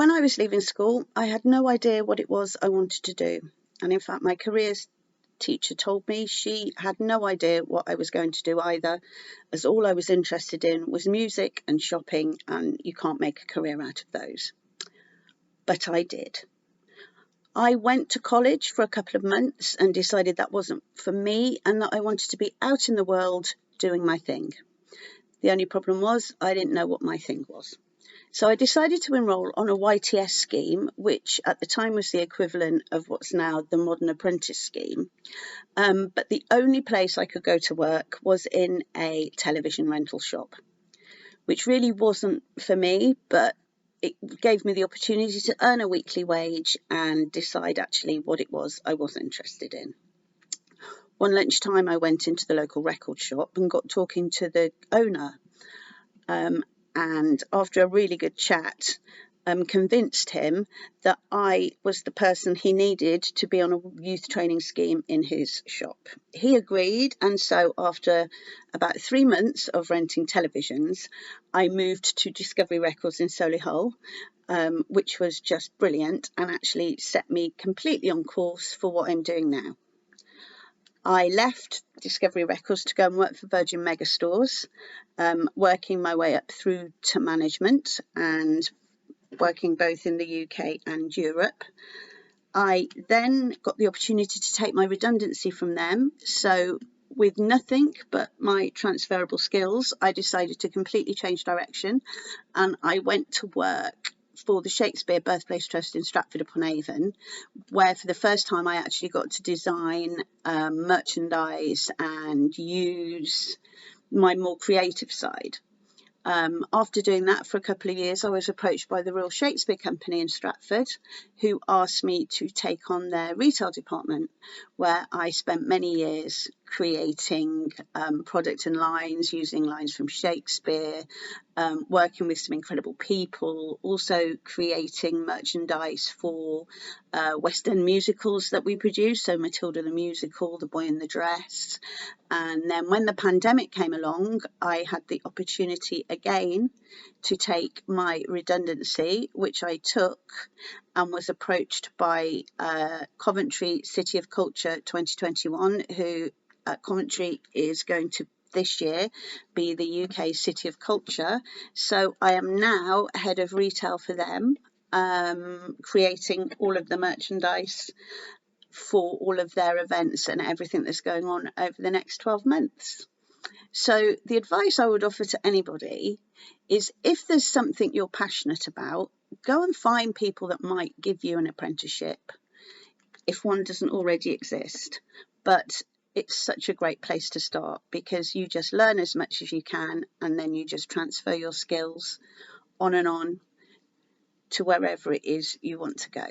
When I was leaving school, I had no idea what it was I wanted to do. And in fact, my careers teacher told me she had no idea what I was going to do either, as all I was interested in was music and shopping, and you can't make a career out of those. But I did. I went to college for a couple of months and decided that wasn't for me and that I wanted to be out in the world doing my thing. The only problem was I didn't know what my thing was. So I decided to enrol on a YTS scheme, which at the time was the equivalent of what's now the Modern Apprentice scheme. But the only place I could go to work was in a television rental shop, which really wasn't for me, but it gave me the opportunity to earn a weekly wage and decide actually what it was I was interested in. One lunchtime, I went into the local record shop and got talking to the owner. And after a really good chat, convinced him that I was the person he needed to be on a youth training scheme in his shop. He agreed, and so after about 3 months of renting televisions, I moved to Discovery Records in Solihull, which was just brilliant and actually set me completely on course for what I'm doing now. I left Discovery Records to go and work for Virgin Megastores, working my way up through to management and working both in the UK and Europe. I then got the opportunity to take my redundancy from them. So with nothing but my transferable skills, I decided to completely change direction, and I went to work for the Shakespeare Birthplace Trust in Stratford-upon-Avon, where for the first time I actually got to design merchandise and use my more creative side. After doing that for a couple of years, I was approached by the Royal Shakespeare Company in Stratford, who asked me to take on their retail department, where I spent many years creating product and lines, using lines from Shakespeare, working with some incredible people, also creating merchandise for West End musicals that we produce, so Matilda the Musical, The Boy in the Dress. And then when the pandemic came along, I had the opportunity again to take my redundancy, which I took, and was approached by Coventry City of Culture 2021, who Coventry is going to this year be the UK City of Culture. So I am now head of retail for them, creating all of the merchandise for all of their events and everything that's going on over the next 12 months. So the advice I would offer to anybody is, if there's something you're passionate about, go and find people that might give you an apprenticeship if one doesn't already exist. But it's such a great place to start, because you just learn as much as you can and then you just transfer your skills on and on to wherever it is you want to go.